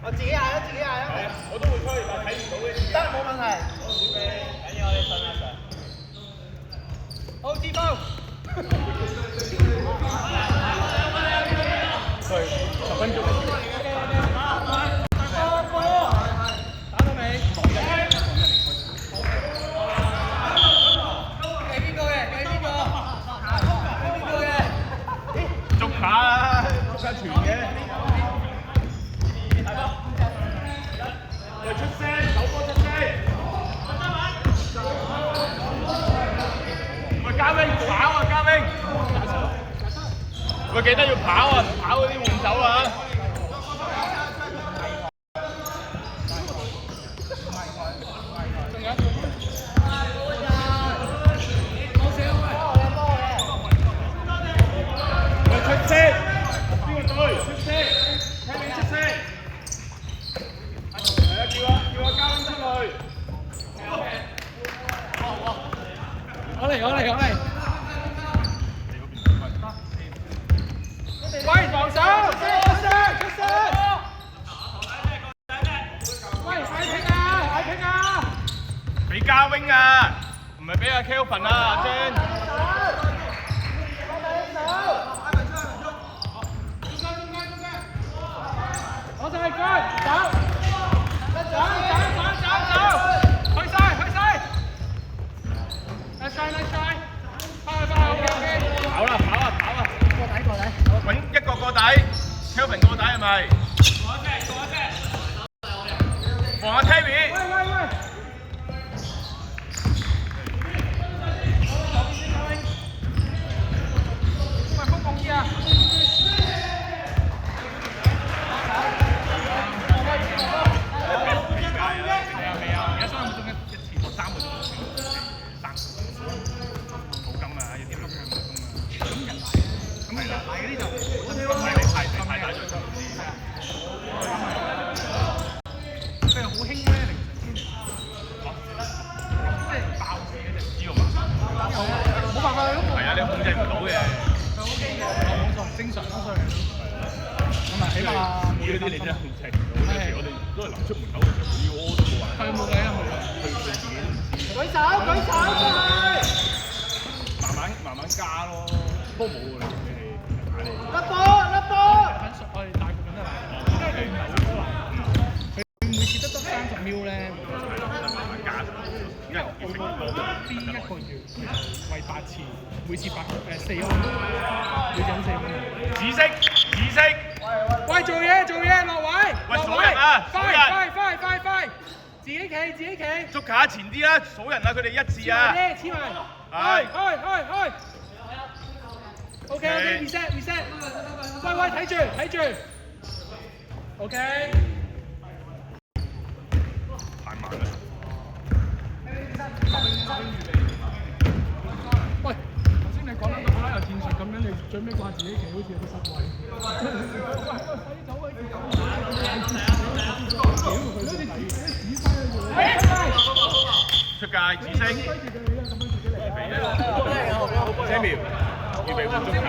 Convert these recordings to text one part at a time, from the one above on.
我自己嗌啦，自己嗌啦。係啊，我都會吹，但係睇唔到嘅。得，冇問題。緊要我哋信阿 Sir。好，志峰。對，10分鐘。打到未？計邊個嘅？計邊個？邊個嘅？捉下啦，捉下傳嘅。喂，出聲，手波出聲。喂，嘉榮跑啊，嘉榮！喂，記得要跑啊，唔跑嗰啲換走啊！喂，出聲！邊個隊？出聲！聽你出聲！係啊，叫阿嘉賓出去。我嚟！喂，防守！出聲！喂，快拼啊！俾嘉榮啊，唔係俾阿 Kelvin 啊，阿 Jen。我就係佢，走！去晒！Nice try！ 跑跑啦！過底！揾一個底 ，Kelvin 個底係咪？防阿 Terry。喂！風控啲啊！正常啦，所以咁啊，起碼冇呢啲你真係控制唔到，有時我哋都係臨出門口嘅時候，要屙都冇話。係冇計啦，佢自己都唔知。舉手！慢慢加咯，不過冇喎，你係打你。甩波！很熟，我哋大部分都係。因為佢唔係好難，佢每次得30秒咧。慢慢加，因為我呢一個月餵8次，每次4個，每陣4個。紫色，喂，做嘢，落位，喂，數人啊，數人，快，自己企，捉卡前啲啦，數人啊，佢哋一致啊，黐埋，開，OK， reset，喂，睇住 ，OK。太慢啦。喂，頭先你講得好啦，有戰術咁樣，你最尾掛自己旗，好似有啲失位。出界，紫色。Samuel，預備換捉卡。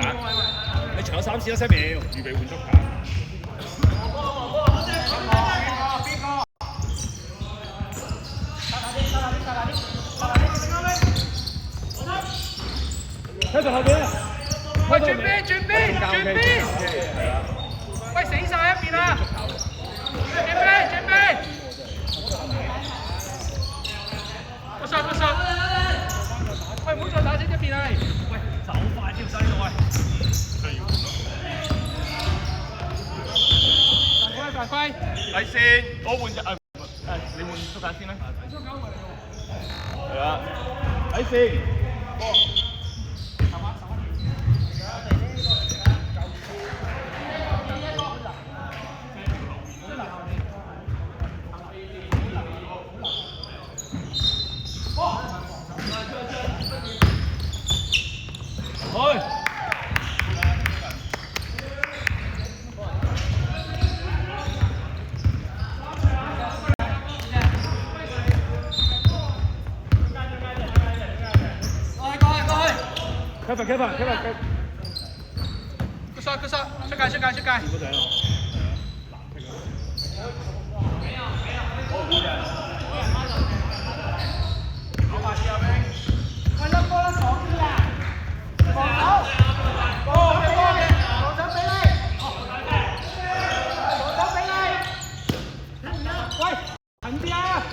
你搶3次啦 ，Samuel，預備換捉卡。喺度後邊啊！喂，轉邊！喂，死晒一邊啦！轉邊！不實！喂，唔好再打死一邊啦！喂，走快啲，唔使呢度喂。大輝。睇先，我換隻你換捉卡先啦。係啊，睇先。Kevin， 出界！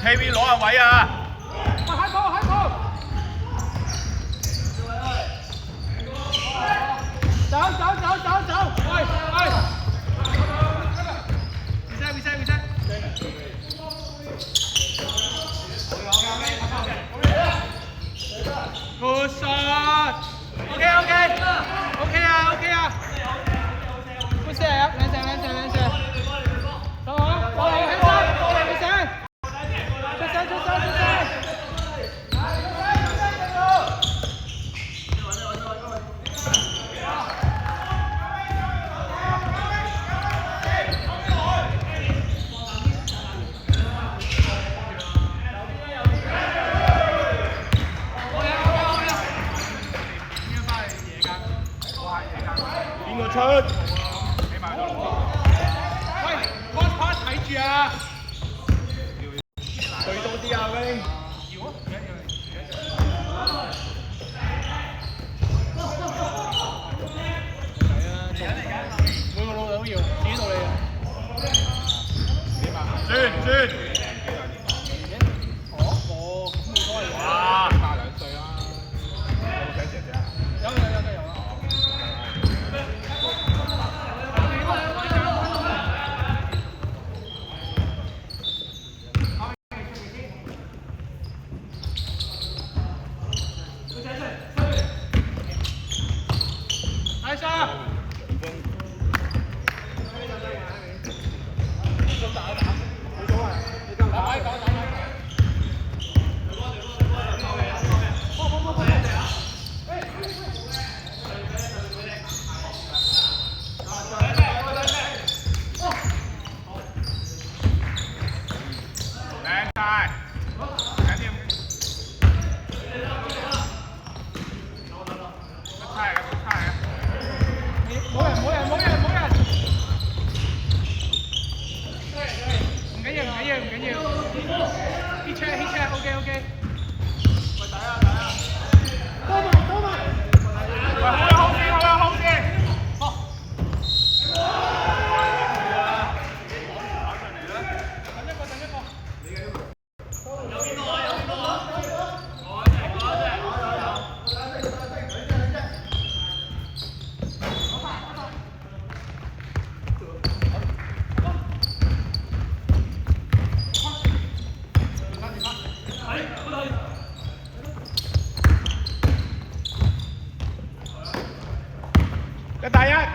KV 攞下位啊！喂，海波，海波！走走走走走！喂喂！reset。Good shot。OK啊。Good set，兩射。走好，起身。出聲。邊個出？喂 ，pass 睇住啊！對多啲啊 ，Wing！每個老豆都要，自己道理啊！轉。咁冇所謂。哇！2歲啦。有冇請姐姐啊？有啦。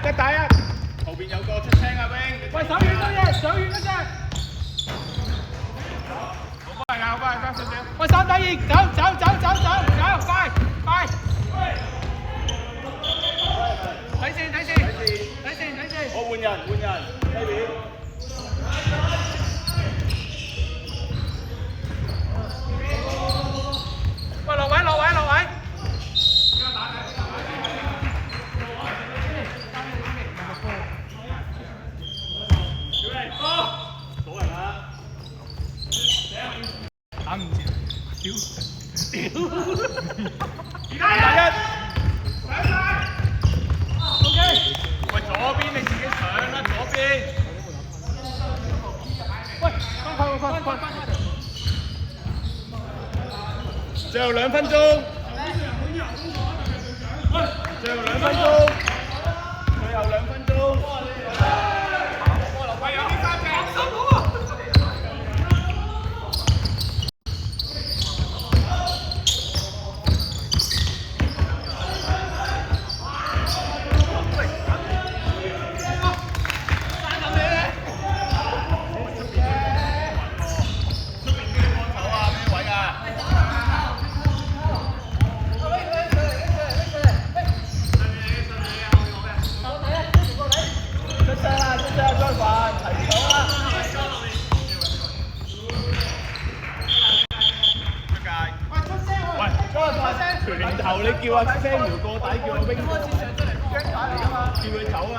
一打一，後邊有個出聲啊 ，Wing！ 喂，手軟嗰隻。好快少少。喂，手第二，走，快！睇線。我換人，Baby。喂，落位。打唔住，屌！2打1。OK。喂，左邊你自己上啦，左邊。喂，快！最後2分鐘。喂，有啲三隻。拳頭你叫阿 Samuel 過底，叫阿 Wing 過底，叫佢走啊！